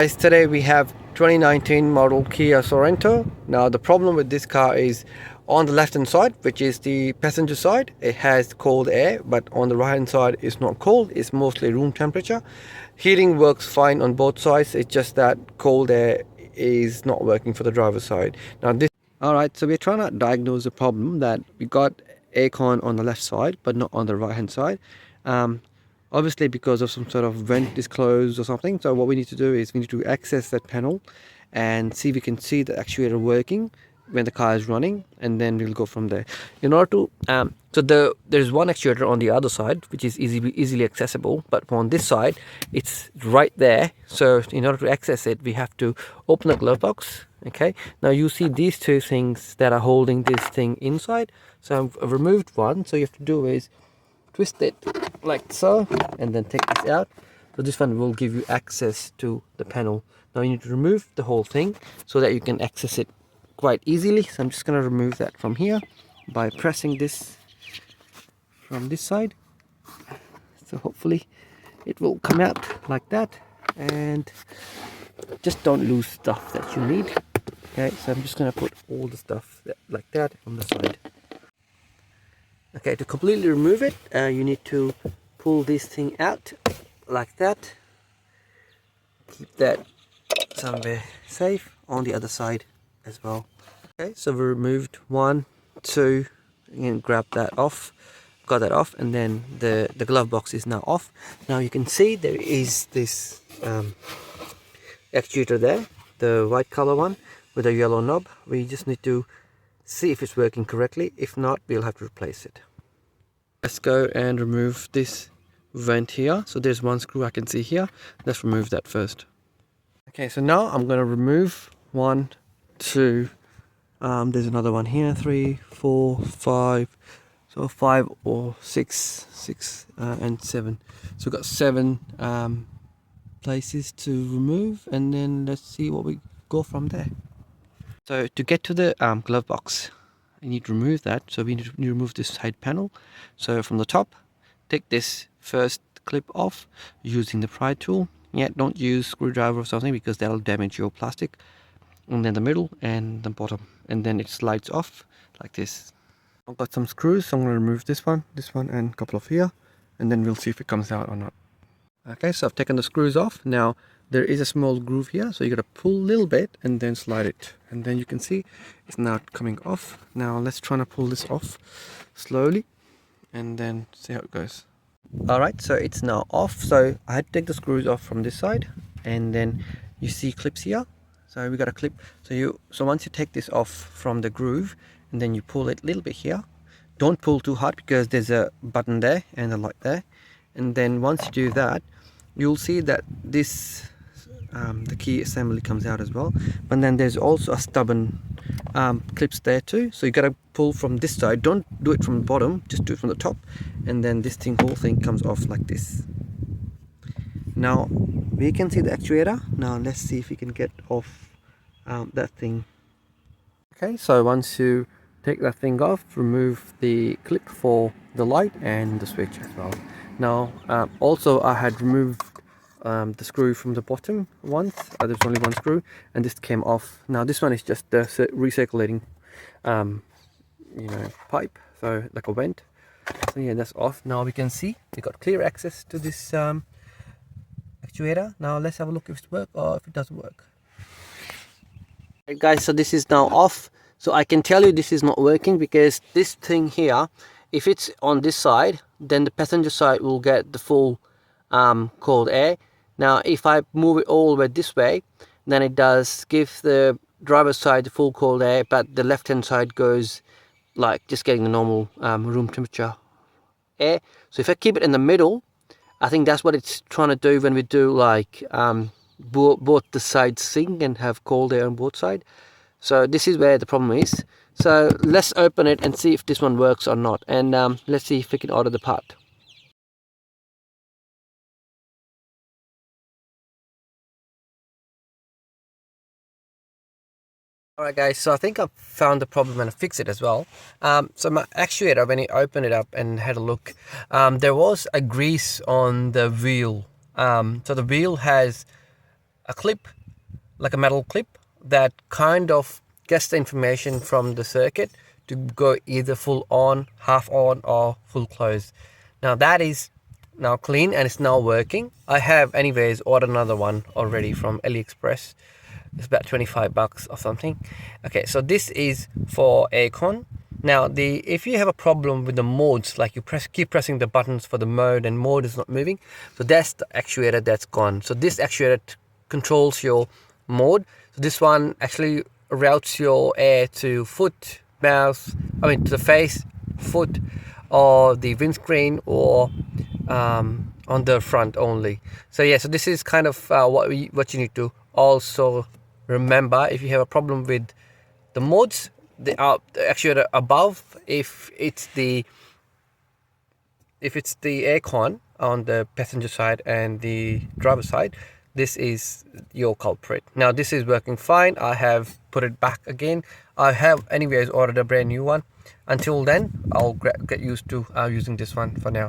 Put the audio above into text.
Guys, today we have 2019 model Kia Sorento. Now the problem with this car is on the left hand side, which is the passenger side, it has cold air, but on the right hand side it's not cold, it's mostly room temperature. Heating works fine on both sides, it's just that cold air is not working for the driver's side. Now this Alright, so we're trying to diagnose the problem that we got aircon on the left side but not on the right hand side. Obviously because of some sort of vent is closed or something. So what we need to do is we need to access that panel and see if we can see the actuator working when the car is running, and then we'll go from there. In order to there's one actuator on the other side which is easily accessible, but on this side it's right there. So in order to access it, we have to open the glove box. Okay, now you see these two things that are holding this thing inside. So I've removed one. So you have to do is twist it like so and then take this out. So this one will give you access to the panel. Now you need to remove the whole thing so that you can access it quite easily. So I'm just going to remove that from here by pressing this from this side. So hopefully it will come out like that, and just don't lose stuff that you need. Okay, so I'm just going to put all the stuff like that on the side. Okay, to completely remove it, you need to pull this thing out like that. Keep that somewhere safe on the other side as well. Okay, so we removed 1, 2, and grab that off. Got that off, and then the glove box is now off. Now you can see there is this actuator there, the white color one with a yellow knob. We just need to see if it's working correctly. If not, we'll have to replace it. Let's go and remove this vent here. So there's one screw I can see here. Let's remove that first. Okay, so now I'm going to remove 1, 2, there's another one here, 3, 4, 5, so 5 or 6, and 7. So we've got 7 places to remove, and then let's see what we go from there. So to get to the glove box, you need to remove that. So we need to remove this side panel. So from the top, take this first clip off using the pry tool. Yeah, don't use screwdriver or something because that'll damage your plastic. And then the middle and the bottom, and then it slides off like this. I've got some screws, so I'm going to remove this one, and a couple of here, and then we'll see if it comes out or not. Okay, so I've taken the screws off. Now there is a small groove here, so you got to pull a little bit and then slide it, and then you can see it's now coming off. Now let's try to pull this off slowly and then see how it goes. Alright, so it's now off. So I had to take the screws off from this side, and then you see clips here. So we got a clip. So once you take this off from the groove, and then you pull it a little bit here. Don't pull too hard because there's a button there and a light there. And then once you do that, you'll see that this the key assembly comes out as well. But then there's also a stubborn clips there too. So you got to pull from this side. Don't do it from the bottom. Just do it from the top, and then this whole thing comes off like this. Now we can see the actuator. Now let's see if we can get off that thing. Okay, so once you take that thing off, remove the clip for the light and the switch as well. Now also I had removed the screw from the bottom once. There's only one screw, and this came off. Now this one is just the recirculating pipe, so like a vent. So yeah, that's off. Now we can see we got clear access to this actuator. Now let's have a look if it works or if it doesn't work. Right, guys, so this is now off. So I can tell you this is not working because this thing here, if it's on this side, then the passenger side will get the full cold air. Now if I move it all the way this way, then it does give the driver's side the full cold air, but the left hand side goes like just getting the normal room temperature air. So if I keep it in the middle, I think that's what it's trying to do when we do like both the sides sync and have cold air on both sides. So this is where the problem is. So let's open it and see if this one works or not, and let's see if we can order the part. Alright guys, so I think I've found the problem and I fixed it as well. So my actuator, when I opened it up and had a look, there was a grease on the wheel. So the wheel has a clip, like a metal clip, that kind of gets the information from the circuit to go either full on, half on, or full close. Now that is now clean and it's now working. I have anyways ordered another one already from AliExpress. It's about 25 bucks or something. Okay, so this is for aircon. Now if you have a problem with the modes, like you keep pressing the buttons for the mode and mode is not moving, so that's the actuator that's gone. So this actuator controls your mode. So this one actually routes your air to foot, mouth, to the face, foot, or the windscreen, or on the front only. So yeah, so this is kind of what you need to also remember. If you have a problem with the modes, the actuator above, if it's the aircon on the passenger side and the driver side, this is your culprit. Now this is working fine. I have put it back again. I have anyways ordered a brand new one. Until then, I'll get used to using this one for now.